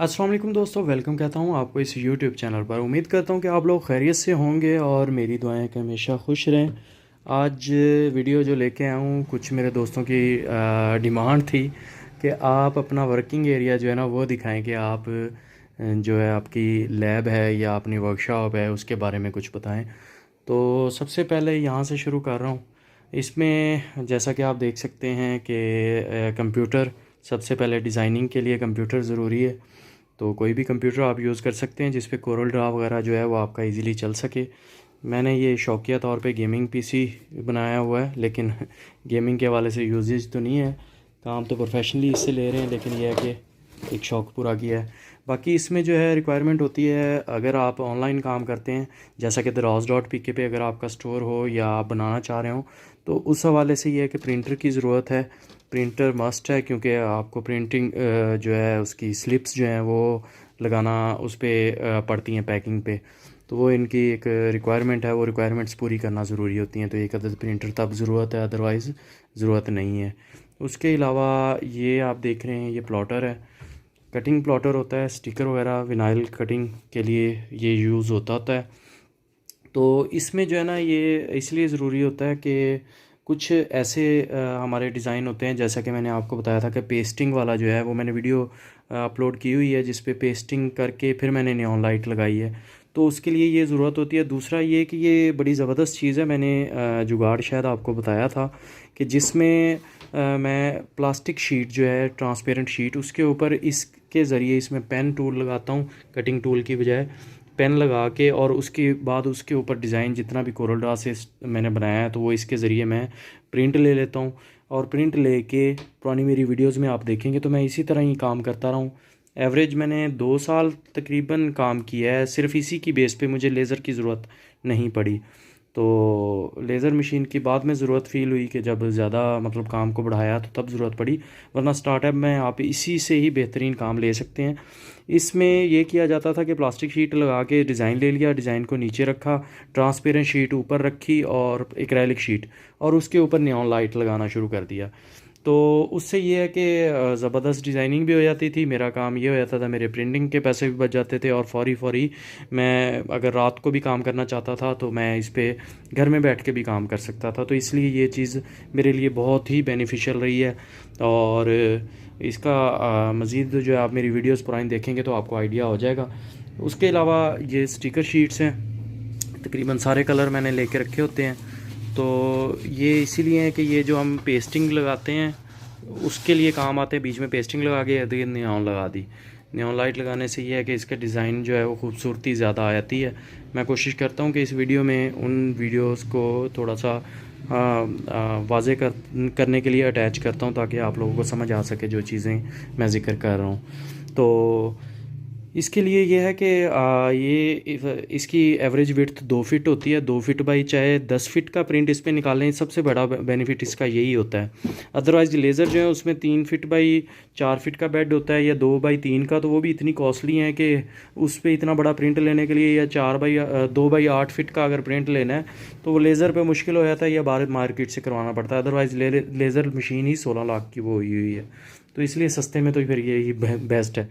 अस्सलाम वालेकुम दोस्तों, वेलकम कहता हूँ आपको इस यूट्यूब चैनल पर। उम्मीद करता हूँ कि आप लोग खैरियत से होंगे और मेरी दुआएं कि हमेशा खुश रहें। आज वीडियो जो लेके आया हूँ, कुछ मेरे दोस्तों की डिमांड थी कि आप अपना वर्किंग एरिया जो है ना वो दिखाएं कि आप जो है आपकी लैब है या अपनी वर्कशॉप है उसके बारे में कुछ बताएं। तो सबसे पहले यहाँ से शुरू कर रहा हूँ। इसमें जैसा कि आप देख सकते हैं कि कंप्यूटर, सबसे पहले डिज़ाइनिंग के लिए कंप्यूटर ज़रूरी है। तो कोई भी कंप्यूटर आप यूज़ कर सकते हैं जिस पे कोरल ड्रा वगैरह जो है वो आपका इजीली चल सके। मैंने ये शौकिया तौर पे गेमिंग पीसी बनाया हुआ है, लेकिन गेमिंग के हवाले से यूजेज तो नहीं है, काम तो प्रोफेशनली इससे ले रहे हैं, लेकिन यह है कि एक शौक़ पूरा किया है। बाकी इसमें जो है रिक्वायरमेंट होती है, अगर आप ऑनलाइन काम करते हैं जैसा कि दराज.pk पे अगर आपका स्टोर हो या आप बनाना चाह रहे हो, तो उस हवाले से ये है कि प्रिंटर की ज़रूरत है। प्रिंटर मस्ट है क्योंकि आपको प्रिंटिंग जो है उसकी स्लिप्स जो हैं वो लगाना उस पर पड़ती हैं पैकिंग पे। तो वो इनकी एक रिक्वायरमेंट है, वो रिक्वायरमेंट्स पूरी करना ज़रूरी होती हैं। तो एक अदद प्रिंटर तब ज़रूरत है, अदरवाइज़ ज़रूरत नहीं है। उसके अलावा ये आप देख रहे हैं, ये प्लॉटर है, कटिंग प्लॉटर होता है। स्टिकर वगैरह विनाइल कटिंग के लिए ये यूज़ होता है। तो इसमें जो है ना ये इसलिए ज़रूरी होता है कि कुछ ऐसे हमारे डिज़ाइन होते हैं, जैसा कि मैंने आपको बताया था कि पेस्टिंग वाला जो है वो मैंने वीडियो अपलोड की हुई है जिस पे पेस्टिंग करके फिर मैंने नियॉन लाइट लगाई है। तो उसके लिए ये ज़रूरत होती है। दूसरा ये कि ये बड़ी ज़बरदस्त चीज़ है, मैंने जुगाड़ शायद आपको बताया था कि जिसमें मैं प्लास्टिक शीट जो है, ट्रांसपेरेंट शीट, उसके ऊपर इसके ज़रिए इसमें पेन टूल लगाता हूँ, कटिंग टूल की बजाय पेन लगा के, और उसके बाद उसके ऊपर डिज़ाइन जितना भी कोरल ड्रा से मैंने बनाया है तो वो इसके ज़रिए मैं प्रिंट ले लेता हूँ। और प्रिंट लेके पुरानी मेरी वीडियोस में आप देखेंगे तो मैं इसी तरह ही काम करता रहा हूँ। एवरेज मैंने 2 साल तकरीबन काम किया है, सिर्फ इसी की बेस पे मुझे लेज़र की ज़रूरत नहीं पड़ी। तो लेज़र मशीन की बाद में ज़रूरत फ़ील हुई कि जब ज़्यादा मतलब काम को बढ़ाया तो तब ज़रूरत पड़ी, वरना स्टार्टअप में आप इसी से ही बेहतरीन काम ले सकते हैं। इसमें ये किया जाता था कि प्लास्टिक शीट लगा के डिज़ाइन ले लिया, डिज़ाइन को नीचे रखा, ट्रांसपेरेंट शीट ऊपर रखी और एक्रेलिक शीट, और उसके ऊपर नियॉन लाइट लगाना शुरू कर दिया। तो उससे ये है कि ज़बरदस्त डिज़ाइनिंग भी हो जाती थी, मेरा काम ये हो जाता था, मेरे प्रिंटिंग के पैसे भी बच जाते थे, और फौरी फौरी मैं अगर रात को भी काम करना चाहता था तो मैं इस पे घर में बैठ के भी काम कर सकता था। तो इसलिए ये चीज़ मेरे लिए बहुत ही बेनिफिशियल रही है। और इसका मज़ीद जो है आप मेरी वीडियोस पुरानी देखेंगे तो आपको आइडिया हो जाएगा। उसके अलावा ये स्टिकर शीट्स हैं, तकरीबन सारे कलर मैंने लेके रखे होते हैं। तो ये इसीलिए है कि ये जो हम पेस्टिंग लगाते हैं उसके लिए काम आते हैं। बीच में पेस्टिंग लगा के इर्द गिर्द नियॉन लगा दी। नियॉन लाइट लगाने से ये है कि इसका डिज़ाइन जो है वो खूबसूरती ज़्यादा आ जाती है। मैं कोशिश करता हूँ कि इस वीडियो में उन वीडियोस को थोड़ा सा वाज़े करने के लिए अटैच करता हूँ ताकि आप लोगों को समझ आ सके जो चीज़ें मैं ज़िक्र कर रहा हूँ। तो इसके लिए ये है कि इसकी एवरेज विड्थ 2 फीट होती है। 2 फीट बाई चाहे 10 फीट का प्रिंट इस पर निकालें, सबसे बड़ा बेनिफिट इसका यही होता है। अदरवाइज़ लेज़र जो है उसमें 3 फीट बाई 4 फीट का बेड होता है या 2 बाई 3 का, तो वो भी इतनी कॉस्टली है कि उस पर इतना बड़ा प्रिंट लेने के लिए, या 2 बाई 8 फीट का अगर प्रिंट लेना है तो वो लेज़र पे मुश्किल हो जाता है या बाहर मार्केट से करवाना पड़ता है। अदरवाइज़ लेज़र मशीन ही 16 लाख की वो हुई है, तो इसलिए सस्ते में तो फिर यही बेस्ट है।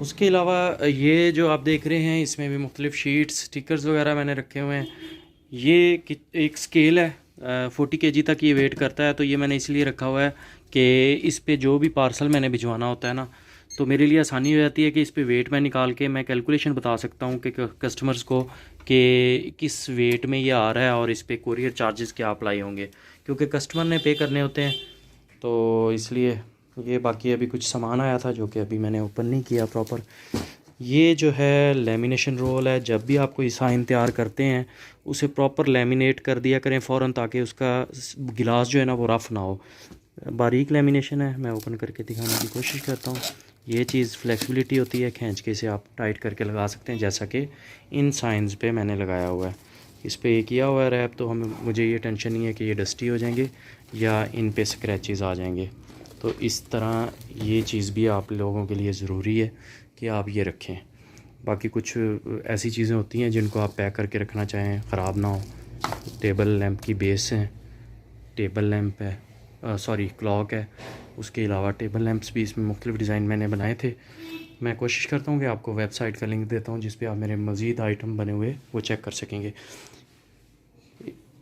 उसके अलावा ये जो आप देख रहे हैं इसमें भी मुख्तलिफ़ शीट्स, स्टिकर्स वगैरह मैंने रखे हुए हैं। ये एक स्केल है, 40 kg तक ये वेट करता है। तो ये मैंने इसलिए रखा हुआ है कि इस पे जो भी पार्सल मैंने भिजवाना होता है ना, तो मेरे लिए आसानी हो जाती है कि इस पे वेट मैं निकाल के मैं कैलकुलेशन बता सकता हूँ कि कस्टमर्स को कि किस वेट में ये आ रहा है और इस पे कोरियर चार्जेस क्या अप्लाई होंगे, क्योंकि कस्टमर ने पे करने होते हैं। तो इसलिए ये बाकी अभी कुछ सामान आया था जो कि अभी मैंने ओपन नहीं किया प्रॉपर। ये जो है लेमिनेशन रोल है, जब भी आप कोई साइन तैयार करते हैं उसे प्रॉपर लेमिनेट कर दिया करें फ़ौरन, ताकि उसका गिलास जो है ना वो रफ़ ना हो। बारीक लेमिनेशन है, मैं ओपन करके दिखाने की कोशिश करता हूँ। ये चीज़ फ्लेक्सिबिलिटी होती है, खींच के इसे आप टाइट करके लगा सकते हैं, जैसा कि इन साइंस पे मैंने लगाया हुआ है। इस पर ये किया हुआ है रैप, तो मुझे ये टेंशन नहीं है कि ये डस्टी हो जाएंगे या इन पे स्क्रैचेस आ जाएंगे। तो इस तरह ये चीज़ भी आप लोगों के लिए ज़रूरी है कि आप ये रखें। बाकी कुछ ऐसी चीज़ें होती हैं जिनको आप पैक करके रखना चाहें, ख़राब ना हो। टेबल लैंप की बेस है, टेबल लैंप है, सॉरी क्लॉक है। उसके अलावा टेबल लैंप्स भी इसमें मुख्तलिफ़ डिज़ाइन मैंने बनाए थे। मैं कोशिश करता हूँ कि आपको वेबसाइट का लिंक देता हूँ जिस पे आप मेरे मज़ीद आइटम बने हुए वो चेक कर सकेंगे।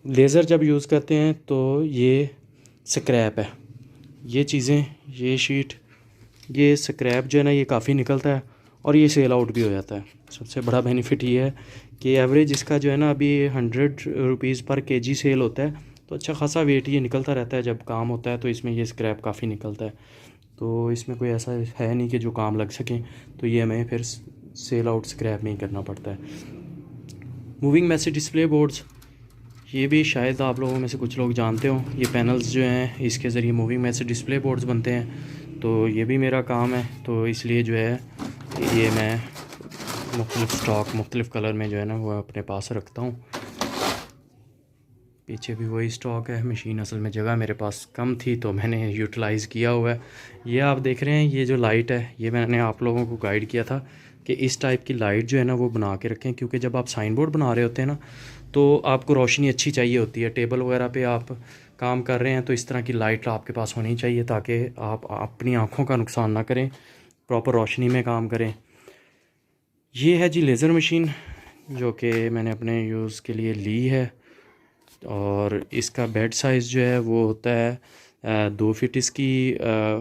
लेज़र जब यूज़ करते हैं तो ये स्क्रैप है, ये चीज़ें, ये शीट, ये स्क्रैप जो है ना ये काफ़ी निकलता है और ये सेल आउट भी हो जाता है। सबसे बड़ा बेनिफिट ये है कि एवरेज इसका जो है ना अभी 100 रुपीज़ पर केजी सेल होता है, तो अच्छा खासा वेट ये निकलता रहता है। जब काम होता है तो इसमें ये स्क्रैप काफ़ी निकलता है, तो इसमें कोई ऐसा है नहीं कि जो काम लग सकें, तो ये हमें फिर सेल आउट स्क्रैप में ही करना पड़ता है। मूविंग मैसेज डिस्प्ले बोर्ड्स, ये भी शायद आप लोगों में से कुछ लोग जानते हो। ये पैनल्स जो हैं इसके ज़रिए मूविंग मैसेज डिस्प्ले बोर्ड्स बनते हैं, तो ये भी मेरा काम है। तो इसलिए जो है ये मैं मुख्तलिफ़ स्टॉक मुख्तलिफ़ कलर में जो है ना वो अपने पास रखता हूँ। पीछे भी वही स्टॉक है। मशीन असल में जगह मेरे पास कम थी तो मैंने यूटिलाइज़ किया हुआ है। ये आप देख रहे हैं, ये जो लाइट है ये मैंने आप लोगों को गाइड किया था कि इस टाइप की लाइट जो है ना वो बना के रखें, क्योंकि जब आप साइन बोर्ड बना रहे होते हैं ना तो आपको रोशनी अच्छी चाहिए होती है। टेबल वगैरह पे आप काम कर रहे हैं तो इस तरह की लाइट आपके पास होनी चाहिए ताकि आप अपनी आँखों का नुकसान ना करें, प्रॉपर रोशनी में काम करें। ये है जी लेज़र मशीन जो कि मैंने अपने यूज़ के लिए ली है, और इसका बेड साइज़ जो है वो होता है 2 फीट इसकी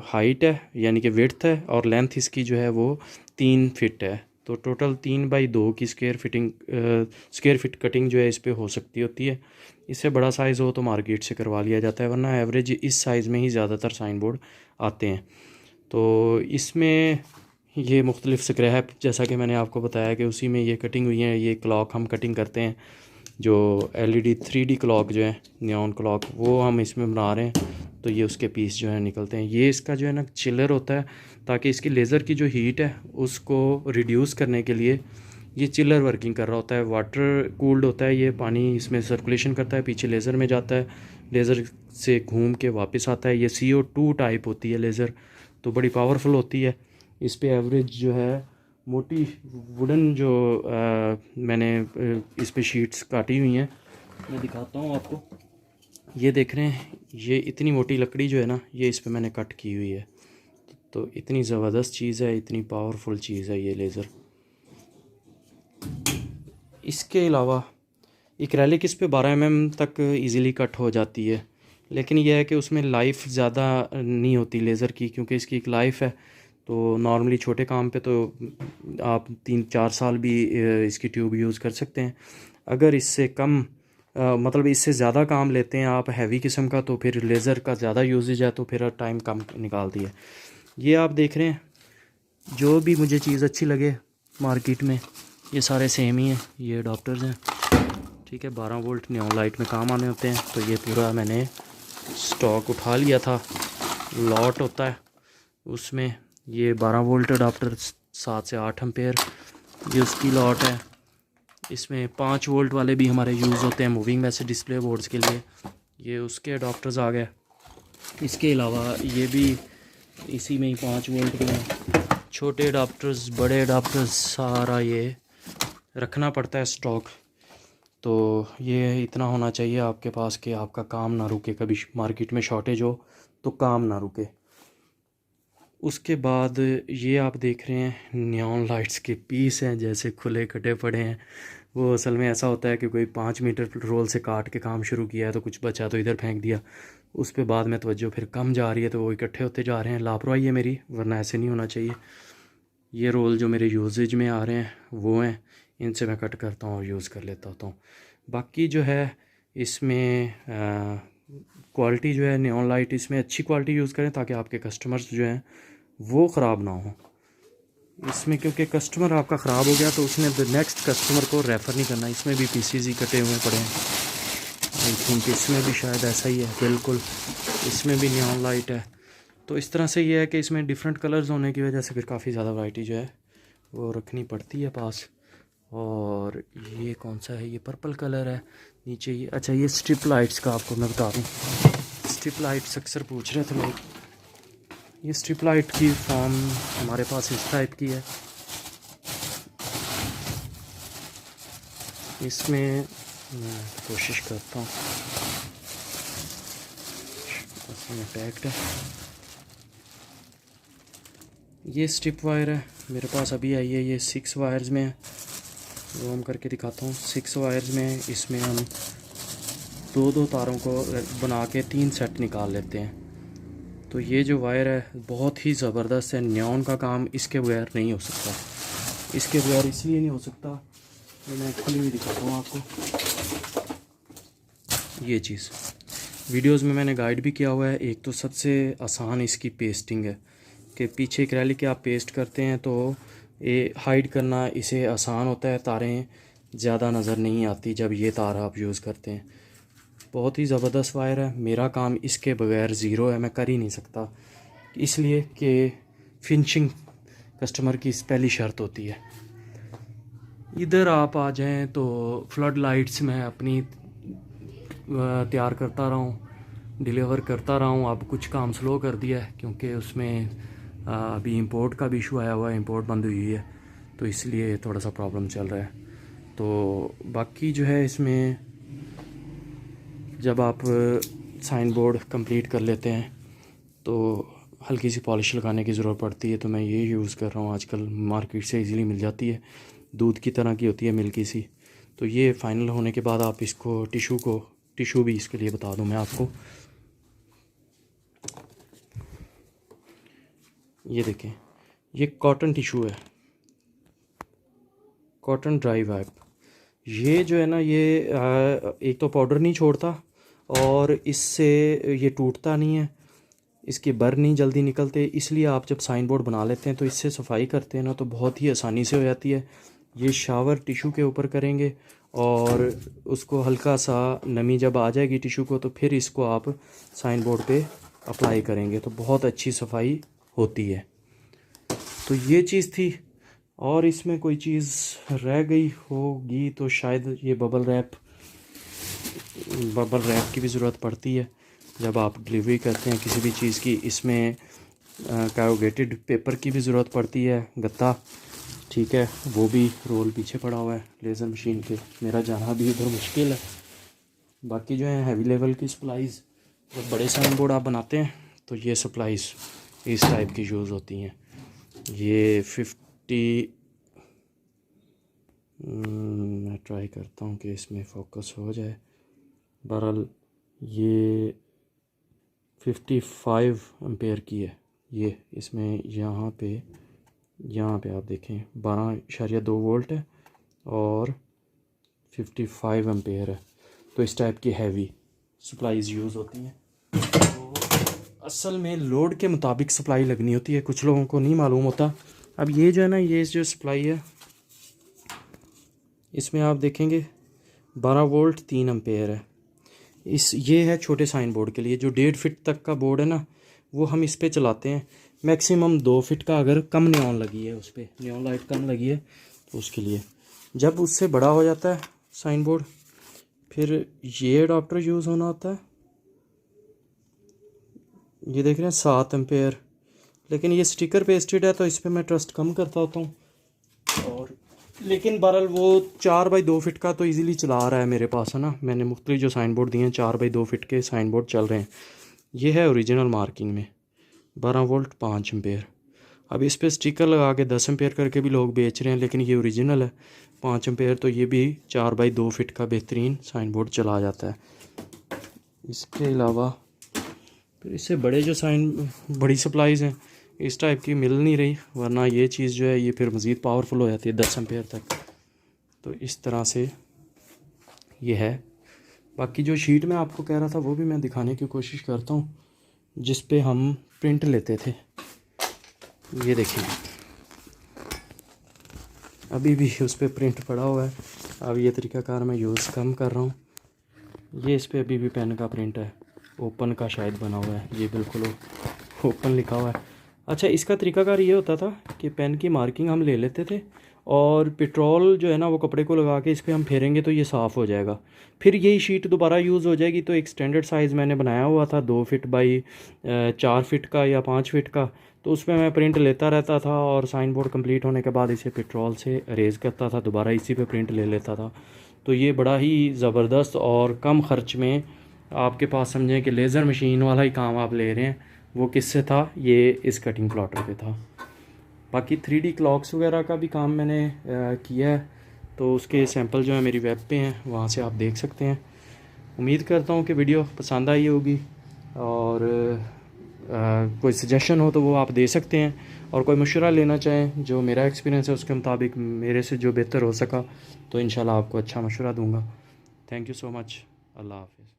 हाइट है यानी कि विड्थ है, और लेंथ इसकी जो है वो 3 फीट है। तो टोटल 3x2 की स्क्वायर फिट कटिंग जो है इस पे हो सकती होती है। इससे बड़ा साइज़ हो तो मार्केट से करवा लिया जाता है, वरना एवरेज इस साइज़ में ही ज़्यादातर साइन बोर्ड आते हैं। तो इसमें ये मुख्तलिफ़ स्क्रैप, जैसा कि मैंने आपको बताया कि उसी में ये कटिंग हुई है। ये क्लॉक हम कटिंग करते हैं, जो LED 3D क्लॉक जो है नियॉन क्लॉक, वो हम इसमें बना रहे हैं। तो ये उसके पीस जो है निकलते हैं। ये इसका जो है ना चिलर होता है, ताकि इसकी लेज़र की जो हीट है उसको रिड्यूस करने के लिए ये चिलर वर्किंग कर रहा होता है। वाटर कूल्ड होता है, ये पानी इसमें सर्कुलेशन करता है, पीछे लेज़र में जाता है, लेज़र से घूम के वापस आता है। ये CO2 टाइप होती है लेज़र, तो बड़ी पावरफुल होती है। इस पे एवरेज जो है मोटी वुडन जो मैंने इस पे शीट्स काटी हुई हैं, मैं दिखाता हूँ आपको। ये देख रहे हैं, ये इतनी मोटी लकड़ी जो है ना ये इस पे मैंने कट की हुई है। तो इतनी ज़बरदस्त चीज़ है, इतनी पावरफुल चीज़ है ये लेज़र। इसके अलावा एक्रेलिक इस पे 12 mm तक इजीली कट हो जाती है, लेकिन यह है कि उसमें लाइफ ज़्यादा नहीं होती लेज़र की, क्योंकि इसकी एक लाइफ है। तो नॉर्मली छोटे काम पे तो आप 3-4 साल भी इसकी ट्यूब यूज़ कर सकते हैं। अगर इससे कम मतलब इससे ज़्यादा काम लेते हैं आप हैवी किस्म का, तो फिर लेज़र का ज़्यादा यूजेज है तो फिर टाइम कम निकालती है। ये आप देख रहे हैं, जो भी मुझे चीज़ अच्छी लगे मार्केट में ये सारे सेम ही हैं। ये अडॉप्टर्स हैं, ठीक है, 12 वोल्ट नियॉन लाइट में काम आने होते हैं। तो ये पूरा मैंने स्टॉक उठा लिया था, लॉट होता है उसमें। ये 12 वोल्ट अडाप्टर 7 से 8 एम्पेयर, ये उसकी लॉट है। इसमें 5 वोल्ट वाले भी हमारे यूज़ होते हैं मूविंग मैसेज डिस्प्ले बोर्ड्स के लिए, ये उसके अडाप्टर्स आ गए। इसके अलावा ये भी इसी में ही 5 वोल्ट के हैं। छोटे अडाप्टर्स, बड़े अडाप्टर्स, सारा ये रखना पड़ता है स्टॉक। तो ये इतना होना चाहिए आपके पास कि आपका काम ना रुके, कभी मार्केट में शॉर्टेज हो तो काम ना रुके। उसके बाद ये आप देख रहे हैं नियॉन लाइट्स के पीस हैं, जैसे खुले कटे पड़े हैं। वो असल में ऐसा होता है कि कोई 5 मीटर रोल से काट के काम शुरू किया है तो कुछ बचा तो इधर फेंक दिया, उस पे बाद में तवज्जो फिर कम जा रही है तो वो इकट्ठे होते जा रहे हैं। लापरवाही है मेरी, वरना ऐसे नहीं होना चाहिए। ये रोल जो मेरे यूजेज में आ रहे हैं वो हैं, इनसे मैं कट करता हूँ और यूज़ कर लेता होता हूँ। बाकी जो है इसमें क्वालिटी जो है नियॉन लाइट, इसमें अच्छी क्वालिटी यूज़ करें ताकि आपके कस्टमर्स जो हैं वो ख़राब ना हो इसमें, क्योंकि कस्टमर आपका ख़राब हो गया तो उसने नेक्स्ट कस्टमर को रेफ़र नहीं करना। इसमें भी पीसीज ही कटे हुए पड़े हैं, आई थिंक इसमें भी शायद ऐसा ही है, बिल्कुल इसमें भी नियॉन लाइट है। तो इस तरह से ये है कि इसमें डिफरेंट कलर्स होने की वजह से फिर काफ़ी ज़्यादा वैरायटी जो है वो रखनी पड़ती है पास। और ये कौन सा है, ये पर्पल कलर है नीचे ये। अच्छा, ये स्ट्रिप लाइट्स का आपको मैं बता दूँ, स्ट्रिप लाइट्स अक्सर पूछ रहे थे लोग। ये स्ट्रिप लाइट की फॉर्म हमारे पास इस टाइप की है। इसमें मैं कोशिश करता हूँ, इसमें पैक्ड है। ये स्ट्रिप वायर है मेरे पास अभी आई है, ये 6 वायर्स में है। वो हम करके दिखाता हूँ। 6 वायर्स में इसमें हम दो दो तारों को बना के 3 सेट निकाल लेते हैं। तो ये जो वायर है बहुत ही ज़बरदस्त है। नियॉन का काम इसके बगैर नहीं हो सकता। इसके बगैर इसलिए नहीं हो सकता, ये मैं खुली हुई दिखाता हूँ आपको। ये चीज़ वीडियोस में मैंने गाइड भी किया हुआ है। एक तो सबसे आसान इसकी पेस्टिंग है कि पीछे एक्रेलिक आप पेस्ट करते हैं तो ये हाइड करना इसे आसान होता है। तारें ज़्यादा नज़र नहीं आती जब ये तार आप यूज़ करते हैं। बहुत ही ज़बरदस्त वायर है। मेरा काम इसके बगैर ज़ीरो है, मैं कर ही नहीं सकता, इसलिए कि फिनिशिंग कस्टमर की पहली शर्त होती है। इधर आप आ जाएं तो फ्लड लाइट्स मैं अपनी तैयार करता रहा हूँ, डिलीवर करता रहा हूँ। अब कुछ काम स्लो कर दिया है क्योंकि उसमें अभी इंपोर्ट का भी इशू आया हुआ है, इंपोर्ट बंद हुई है, तो इसलिए थोड़ा सा प्रॉब्लम चल रहा है। तो बाकी जो है इसमें जब आप साइन बोर्ड कंप्लीट कर लेते हैं तो हल्की सी पॉलिश लगाने की ज़रूरत पड़ती है। तो मैं ये यूज़ कर रहा हूँ, आजकल मार्केट से इजीली मिल जाती है, दूध की तरह की होती है, मिल्की सी। तो ये फाइनल होने के बाद आप इसको टिशू भी इसके लिए बता दूँ मैं आपको। ये देखें, ये कॉटन टिशू है, कॉटन ड्राई वाइप। ये जो है ना, ये एक तो पाउडर नहीं छोड़ता और इससे ये टूटता नहीं है, इसके बर नहीं जल्दी निकलते। इसलिए आप जब साइन बोर्ड बना लेते हैं तो इससे सफाई करते हैं ना तो बहुत ही आसानी से हो जाती है। ये शावर टिशू के ऊपर करेंगे और उसको हल्का सा नमी जब आ जाएगी टिशू को तो फिर इसको आप साइन बोर्ड पे अप्लाई करेंगे तो बहुत अच्छी सफाई होती है। तो ये चीज़ थी। और इसमें कोई चीज़ रह गई होगी तो शायद ये बबल रैप की भी ज़रूरत पड़ती है जब आप डिलीवरी करते हैं किसी भी चीज़ की। इसमें कारोगेटेड पेपर की भी ज़रूरत पड़ती है, गत्ता, ठीक है, वो भी रोल पीछे पड़ा हुआ है लेज़र मशीन के, मेरा जाना भी उधर मुश्किल है। बाकी जो है हैवी लेवल की सप्लाईज़, जब बड़े साइन बोर्ड आप बनाते हैं तो ये सप्लाईज़ इस टाइप की यूज़ होती हैं। ये 50 मैं ट्राई करता हूँ कि इसमें फोकस हो जाए। बहरहाल ये 55 एम्पेयर की है। ये इसमें यहाँ पे आप देखें 12.2 वोल्ट है और 55 एम्पेयर है। तो इस टाइप की हैवी सप्लाईज़ यूज़ होती हैं। तो असल में लोड के मुताबिक सप्लाई लगनी होती है, कुछ लोगों को नहीं मालूम होता। अब ये जो है ना, ये जो सप्लाई है इसमें आप देखेंगे 12 वोल्ट 3 एम्पेयर है। ये है छोटे साइन बोर्ड के लिए। जो 1.5 फीट तक का बोर्ड है ना, वो हम इस पे चलाते हैं। मैक्सिमम 2 फीट का अगर कम नियॉन लगी है, उस पर नियॉन लाइट कम लगी है तो उसके लिए। जब उससे बड़ा हो जाता है साइन बोर्ड फिर ये अडाप्टर यूज़ होना होता है। ये देख रहे हैं 7 एम्पेयर, लेकिन ये स्टिकर पेस्टेड है तो इस पर मैं ट्रस्ट कम करता होता हूँ। और लेकिन बहरहाल वो 4x2 फीट का तो इजीली चला रहा है मेरे पास, है ना। मैंने मुख्तलिफ जो साइन बोर्ड दिए हैं 4x2 फीट के साइन बोर्ड चल रहे हैं। ये है ओरिजिनल मार्किंग में 12 वोल्ट 5 एम्पेयर। अब इस पर स्टिकर लगा के 10 एम्पेयर करके भी लोग बेच रहे हैं, लेकिन ये ओरिजिनल है 5 एम्पेयर। तो ये भी 4x2 फीट का बेहतरीन साइन बोर्ड चला जाता है। इसके अलावा फिर इससे बड़े जो बड़ी सप्लाईज़ हैं इस टाइप की मिल नहीं रही, वरना ये चीज़ जो है ये फिर मज़ीद पावरफुल हो जाती है 10 एम्पेयर तक। तो इस तरह से ये है। बाकी जो शीट में आपको कह रहा था वो भी मैं दिखाने की कोशिश करता हूँ, जिस पे हम प्रिंट लेते थे। ये देखिए अभी भी उस पर प्रिंट पड़ा हुआ है। अब ये तरीक़ाकार मैं यूज़ कम कर रहा हूँ। ये इस पर अभी भी पेन का प्रिंट है, ओपन का शायद बना हुआ है, ये बिल्कुल ओपन लिखा हुआ है। अच्छा, इसका तरीक़ाकार ये होता था कि पेन की मार्किंग हम ले लेते थे और पेट्रोल जो है ना वो कपड़े को लगा के इस पर हम फेरेंगे तो ये साफ़ हो जाएगा। फिर यही शीट दोबारा यूज़ हो जाएगी। तो एक स्टैंडर्ड साइज़ मैंने बनाया हुआ था 2 फीट बाई 4 फीट का या 5 फीट का, तो उसमें मैं प्रिंट लेता रहता था और साइन बोर्ड कंप्लीट होने के बाद इसे पेट्रोल से अरेज करता था, दोबारा इसी पे प्रिंट ले लेता था। तो ये बड़ा ही ज़बरदस्त और कम ख़र्च में आपके पास समझें कि लेज़र मशीन वाला ही काम आप ले रहे हैं। वो किससे था? ये इस कटिंग प्लॉटर पे था। बाकी 3D क्लॉक्स वगैरह का भी काम मैंने किया है, तो उसके सैंपल जो है मेरी वेब पे हैं, वहाँ से आप देख सकते हैं। उम्मीद करता हूँ कि वीडियो पसंद आई होगी, और कोई सजेशन हो तो वो आप दे सकते हैं, और कोई मशवरा लेना चाहें जो मेरा एक्सपीरियंस है उसके मुताबिक मेरे से जो बेहतर हो सका तो इंशाल्लाह आपको अच्छा मशवरा दूंगा। Thank you so much. Allah हाफ़िज़।